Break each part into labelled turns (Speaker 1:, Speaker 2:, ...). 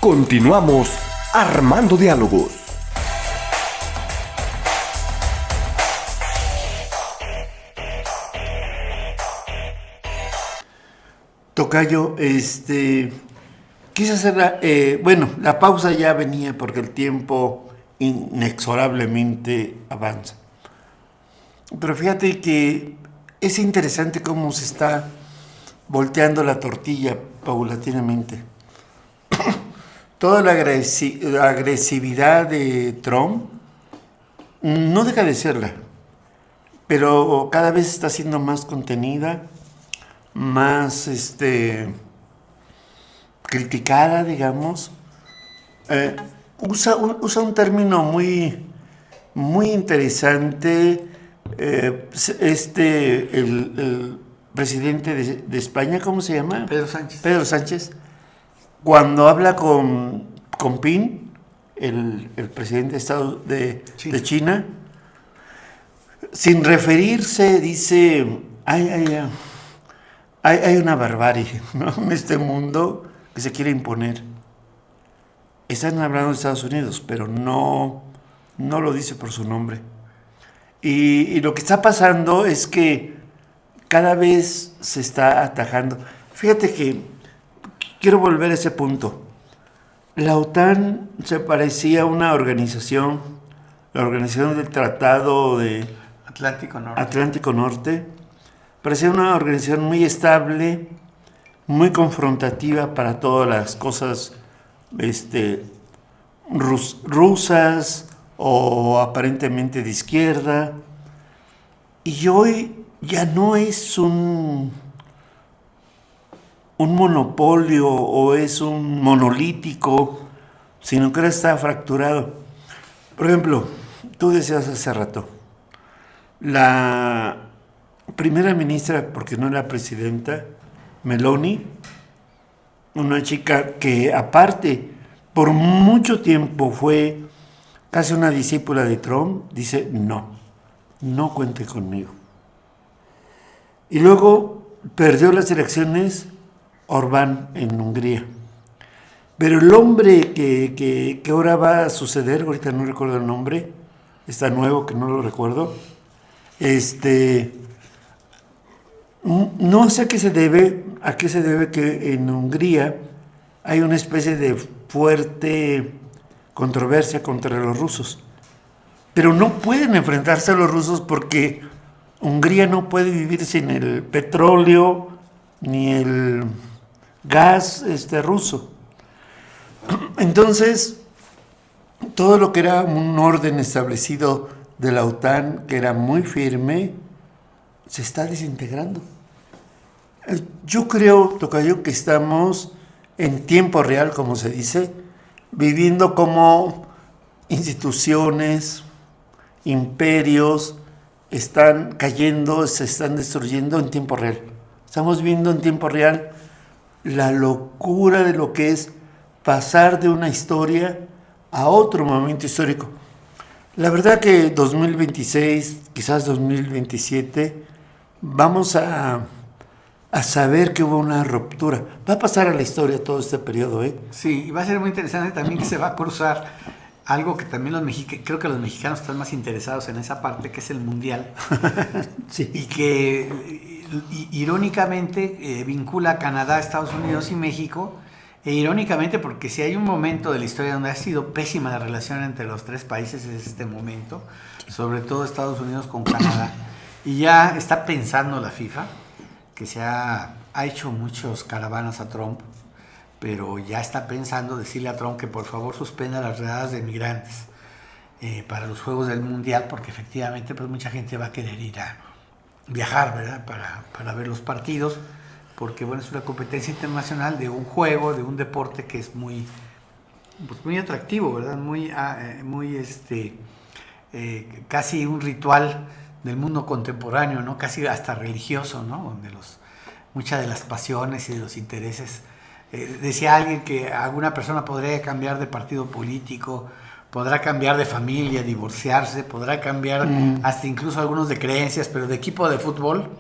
Speaker 1: Continuamos armando diálogos.
Speaker 2: Tocayo, quise hacer la pausa ya venía porque el tiempo inexorablemente avanza. Pero fíjate que es interesante cómo se está volteando la tortilla paulatinamente. Toda la agresividad de Trump no deja de serla, pero cada vez está siendo más contenida, más criticada, digamos. Usa un término muy, muy interesante. El presidente de España, ¿cómo se llama? Pedro Sánchez. Cuando habla con Pin, el presidente de China, sin referirse, dice, hay una barbarie, ¿no?, en este mundo que se quiere imponer. Están hablando de Estados Unidos, pero no lo dice por su nombre. Y lo que está pasando es que cada vez se está atajando. Fíjate que quiero volver a ese punto. La OTAN se parecía a una organización, la Organización del Tratado de Atlántico Norte. Parecía una organización muy estable, muy confrontativa para todas las cosas rusas o aparentemente de izquierda. Y hoy ya no es un monopolio o es un monolítico, sino que ahora está fracturado. Por ejemplo, tú decías hace rato, la primera ministra, porque no la presidenta, Meloni, una chica que aparte por mucho tiempo fue casi una discípula de Trump, dice no cuente conmigo. Y luego perdió las elecciones Orbán en Hungría. Pero el hombre que ahora va a suceder, ahorita no recuerdo el nombre, está nuevo que no lo recuerdo, no sé a qué se debe que en Hungría hay una especie de fuerte controversia contra los rusos. Pero no pueden enfrentarse a los rusos porque Hungría no puede vivir sin el petróleo ni el gas ruso. Entonces, todo lo que era un orden establecido de la OTAN, que era muy firme, se está desintegrando. Yo creo, Tocayo, que estamos en tiempo real, como se dice, viviendo como instituciones, imperios, están cayendo, se están destruyendo en tiempo real. Estamos viendo en tiempo real la locura de lo que es pasar de una historia a otro momento histórico. La verdad que 2026, quizás 2027, vamos a saber que hubo una ruptura. Va a pasar a la historia todo este periodo, ¿eh?
Speaker 3: Sí, y va a ser muy interesante también que se va a cruzar algo que también creo que los mexicanos están más interesados en esa parte, que es el Mundial.
Speaker 2: Sí.
Speaker 3: Y que irónicamente vincula a Canadá, Estados Unidos y México, e irónicamente porque si hay un momento de la historia donde ha sido pésima la relación entre los tres países es este momento, sobre todo Estados Unidos con Canadá. Y ya está pensando la FIFA, que ha hecho muchos caravanas a Trump, pero ya está pensando decirle a Trump que por favor suspenda las redadas de migrantes para los Juegos del Mundial, porque efectivamente pues mucha gente va a querer ir a viajar, ¿verdad?, para ver los partidos, porque bueno, es una competencia internacional de un juego, de un deporte que es muy atractivo, ¿verdad?, casi un ritual del mundo contemporáneo, ¿no?, casi hasta religioso, ¿no?, donde muchas de las pasiones y de los intereses. Decía alguien que alguna persona podría cambiar de partido político, podrá cambiar de familia, divorciarse, podrá cambiar hasta incluso algunos de creencias, pero de equipo de fútbol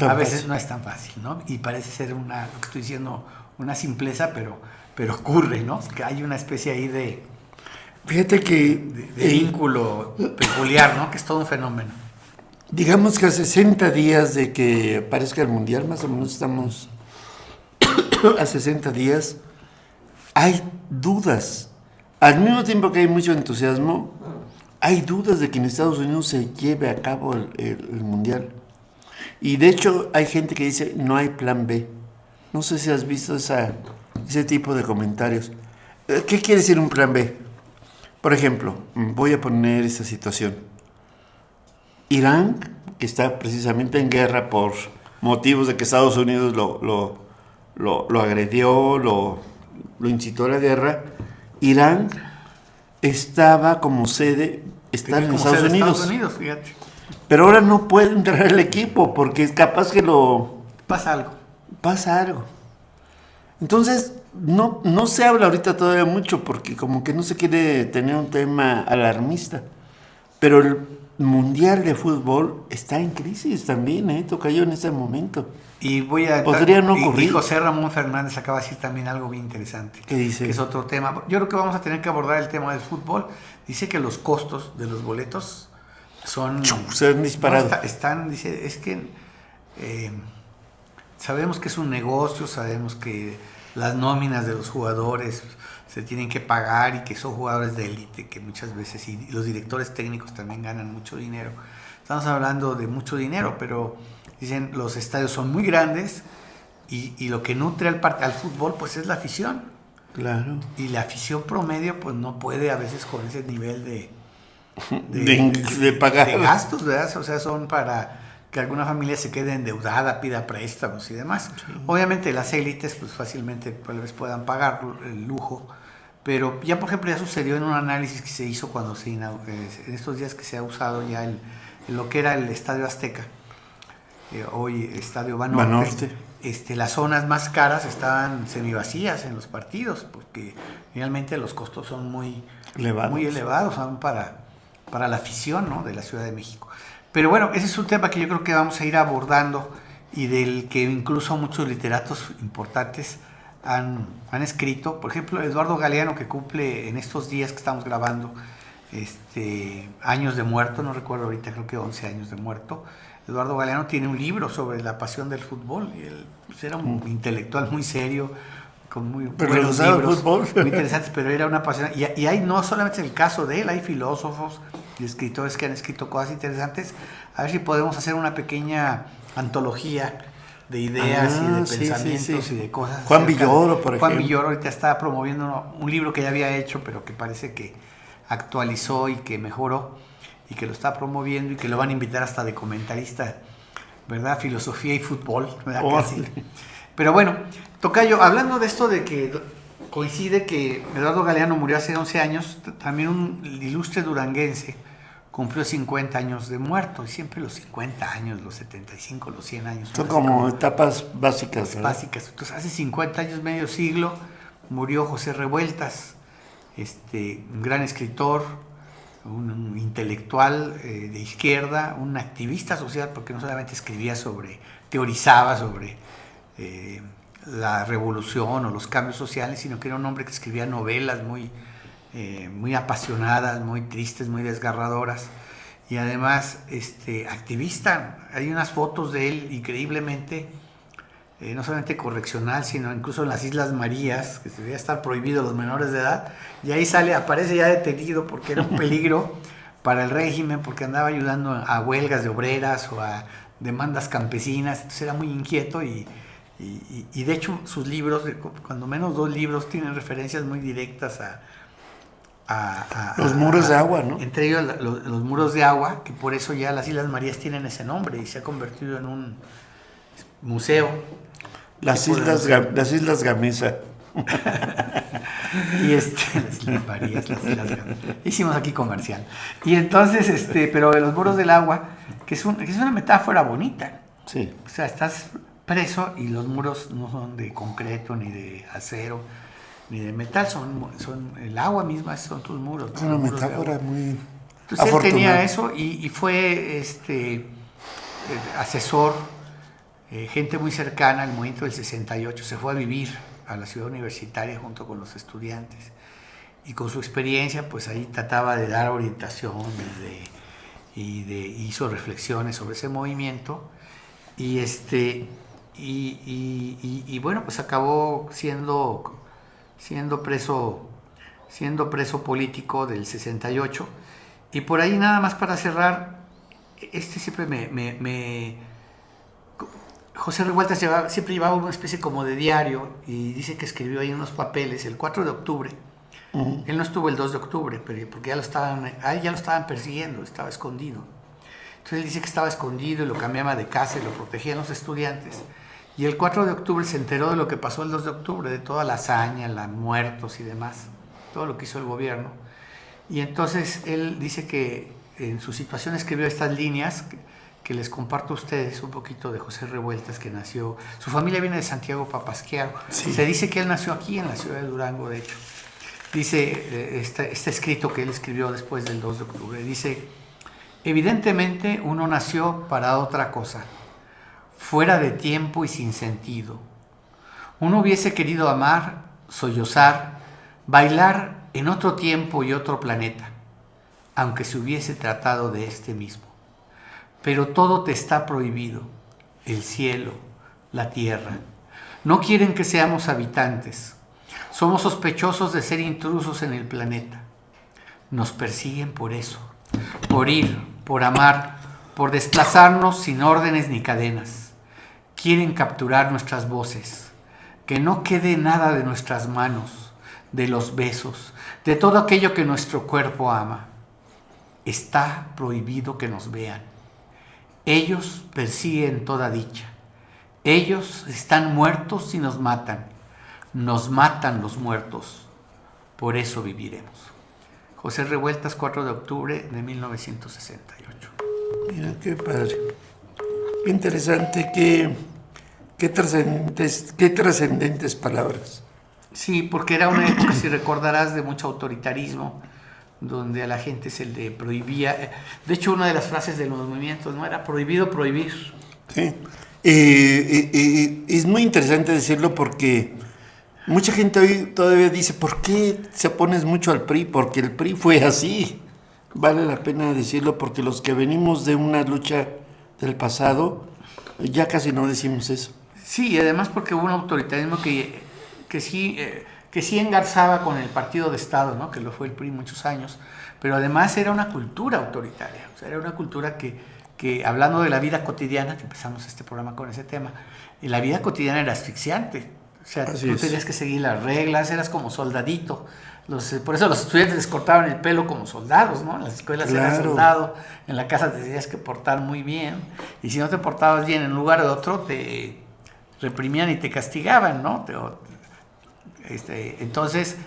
Speaker 3: a veces no es tan fácil, ¿no? Y parece ser lo que estoy diciendo, una simpleza, pero ocurre, ¿no? Que hay una especie ahí de
Speaker 2: Fíjate que
Speaker 3: vínculo peculiar, ¿no? Que es todo un fenómeno.
Speaker 2: digamos que a 60 días de que aparezca el Mundial, más o menos estamos a 60 días, hay dudas. Al mismo tiempo que hay mucho entusiasmo, hay dudas de que en Estados Unidos se lleve a cabo el Mundial. Y de hecho hay gente que dice, no hay plan B. No sé si has visto ese tipo de comentarios. ¿Qué quiere decir un plan B? Por ejemplo, voy a poner esta situación. Irán, que está precisamente en guerra por motivos de que Estados Unidos lo agredió, lo incitó a la guerra. Irán estaba como sede, está en Estados Unidos.
Speaker 3: Fíjate.
Speaker 2: Pero ahora no puede entrar el equipo porque es capaz que
Speaker 3: Pasa algo.
Speaker 2: pasa algo. Entonces, no se habla ahorita todavía mucho porque como que no se quiere tener un tema alarmista. Pero el Mundial de Fútbol está en crisis también, tocayo en este momento.
Speaker 3: Y
Speaker 2: podría no ocurrir.
Speaker 3: Y José Ramón Fernández acaba de decir también algo bien interesante.
Speaker 2: ¿Qué dice?
Speaker 3: Que es otro tema. Yo creo que vamos a tener que abordar el tema del fútbol. Dice que los costos de los boletos
Speaker 2: se han disparado.
Speaker 3: Dice, es que sabemos que es un negocio, sabemos que las nóminas de los jugadores se tienen que pagar y que son jugadores de élite, que muchas veces, y los directores técnicos también ganan mucho dinero. Estamos hablando de mucho dinero, pero dicen, los estadios son muy grandes y lo que nutre al fútbol pues es la afición.
Speaker 2: Claro.
Speaker 3: Y la afición promedio pues no puede a veces con ese nivel de
Speaker 2: pagar.
Speaker 3: De gastos, ¿verdad? O sea, son para que alguna familia se quede endeudada, pida préstamos y demás. Sí. Obviamente las élites pues fácilmente tal vez puedan pagar el lujo, pero ya por ejemplo ya sucedió en un análisis que se hizo cuando en estos días que se ha usado ya lo que era el Estadio Azteca, hoy Estadio Banorte. Las zonas más caras estaban semivacías en los partidos, porque realmente los costos son muy elevados son para la afición, ¿no?, de la Ciudad de México. Pero bueno, ese es un tema que yo creo que vamos a ir abordando y del que incluso muchos literatos importantes han escrito. Por ejemplo, Eduardo Galeano, que cumple en estos días que estamos grabando años de muerto, no recuerdo ahorita, creo que 11 años de muerto. Eduardo Galeano tiene un libro sobre la pasión del fútbol y él pues, era un intelectual muy serio, con muy buenos libros, muy interesantes, pero era una pasión. Y hay no solamente el caso de él, hay filósofos y escritores que han escrito cosas interesantes. A ver si podemos hacer una pequeña antología de ideas y de pensamientos y de cosas.
Speaker 2: Juan Villoro, por ejemplo.
Speaker 3: Juan Villoro ahorita está promoviendo un libro que ya había hecho, pero que parece que actualizó y que mejoró y que lo está promoviendo y que lo van a invitar hasta de comentarista, ¿verdad? Filosofía y fútbol, ¿verdad? Casi. Pero bueno, tocayo, hablando de esto de que coincide que Eduardo Galeano murió hace 11 años, también un ilustre duranguense cumplió 50 años de muerto, y siempre los 50 años, los 75, los 100 años.
Speaker 2: Son como etapas básicas, ¿verdad?
Speaker 3: Básicas. Entonces, hace 50 años, medio siglo, murió José Revueltas, un gran escritor, un intelectual de izquierda, un activista social, porque no solamente teorizaba sobre la revolución o los cambios sociales, sino que era un hombre que escribía novelas muy apasionadas, muy tristes, muy desgarradoras, y además activista. Hay unas fotos de él increíblemente, no solamente correccional, sino incluso en las Islas Marías, que se debía estar prohibido a los menores de edad, y ahí aparece ya detenido porque era un peligro para el régimen, porque andaba ayudando a huelgas de obreras o a demandas campesinas. Entonces era muy inquieto y de hecho sus libros, cuando menos 2 libros, tienen referencias muy directas a
Speaker 2: los muros de agua, ¿no?
Speaker 3: Entre ellos los muros de agua, que por eso ya las Islas Marías tienen ese nombre y se ha convertido en un museo.
Speaker 2: Las Islas Gamesa.
Speaker 3: Y las Islas Marías, las Islas Gamesa. Hicimos aquí comercial. Y entonces, pero de los muros del agua, que es una metáfora bonita.
Speaker 2: Sí.
Speaker 3: O sea, estás preso y los muros no son de concreto, ni de acero, ni de metal, son el agua misma, son tus muros.
Speaker 2: Es una metáfora muy
Speaker 3: Entonces él tenía eso y fue asesor, gente muy cercana al movimiento del 68, se fue a vivir a la ciudad universitaria junto con los estudiantes. Y con su experiencia, pues ahí trataba de dar orientación hizo reflexiones sobre ese movimiento. Y bueno, pues acabó siendo preso político del 68. Y por ahí, nada más para cerrar, siempre José Revueltas siempre llevaba una especie como de diario, y dice que escribió ahí unos papeles el 4 de octubre. Uh-huh. Él no estuvo el 2 de octubre, porque ya lo estaban persiguiendo, estaba escondido. Entonces él dice que estaba escondido y lo cambiaban de casa y lo protegían los estudiantes. Y el 4 de octubre se enteró de lo que pasó el 2 de octubre, de toda la hazaña, los muertos y demás, todo lo que hizo el gobierno. Y entonces él dice que en su situación escribió estas líneas que les comparto a ustedes un poquito de José Revueltas, que nació, su familia viene de Santiago Papasquiaro. Sí. Se dice que él nació aquí en la ciudad de Durango, de hecho. Dice, este escrito que él escribió después del 2 de octubre, dice: evidentemente uno nació para otra cosa, fuera de tiempo y sin sentido. Uno hubiese querido amar, sollozar, bailar en otro tiempo y otro planeta, aunque se hubiese tratado de este mismo. Pero todo te está prohibido, el cielo, la tierra. No quieren que seamos habitantes. Somos sospechosos de ser intrusos en el planeta. Nos persiguen por eso, por ir, por amar, por desplazarnos sin órdenes ni cadenas. Quieren capturar nuestras voces, que no quede nada de nuestras manos, de los besos, de todo aquello que nuestro cuerpo ama. Está prohibido que nos vean. Ellos persiguen toda dicha. Ellos están muertos y nos matan. Nos matan los muertos. Por eso viviremos. José Revueltas, 4 de octubre de 1968.
Speaker 2: Mira, qué padre. Qué interesante, qué trascendentes palabras.
Speaker 3: Sí, porque era una época, si recordarás, de mucho autoritarismo, donde a la gente se le prohibía. De hecho, una de las frases de los movimientos, ¿no?, era prohibido prohibir.
Speaker 2: Sí. Es muy interesante decirlo porque mucha gente hoy todavía dice: ¿por qué se opones mucho al PRI? Porque el PRI fue así. Vale la pena decirlo porque los que venimos de una lucha del pasado ya casi no decimos eso.
Speaker 3: Sí, y además porque hubo un autoritarismo que sí engarzaba con el partido de Estado, ¿no?, que lo fue el PRI muchos años, pero además era una cultura autoritaria. O sea, era una cultura que hablando de la vida cotidiana, que empezamos este programa con ese tema, la vida cotidiana era asfixiante. O sea, tú tenías que seguir las reglas, eras como soldadito. Por eso los estudiantes les cortaban el pelo como soldados, ¿no? En las escuelas eras soldado, en la casa te tenías que portar muy bien, y si no te portabas bien en un lugar o otro, te reprimían y te castigaban, ¿no? Entonces,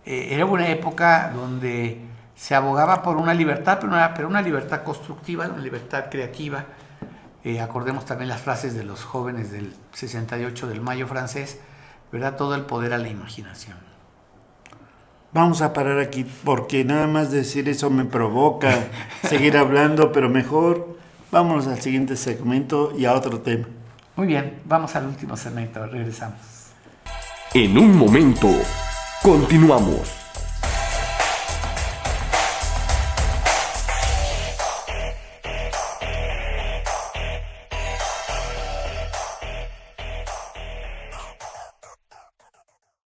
Speaker 3: era una época donde se abogaba por una libertad, pero una libertad constructiva, una libertad creativa. Acordemos también las frases de los jóvenes del 68 del Mayo francés, ¿verdad? Todo el poder a la imaginación.
Speaker 2: Vamos a parar aquí porque nada más decir eso me provoca seguir hablando, pero mejor vámonos al siguiente segmento y a otro tema.
Speaker 3: Muy bien, vamos al último segmento, regresamos.
Speaker 1: En un momento, continuamos.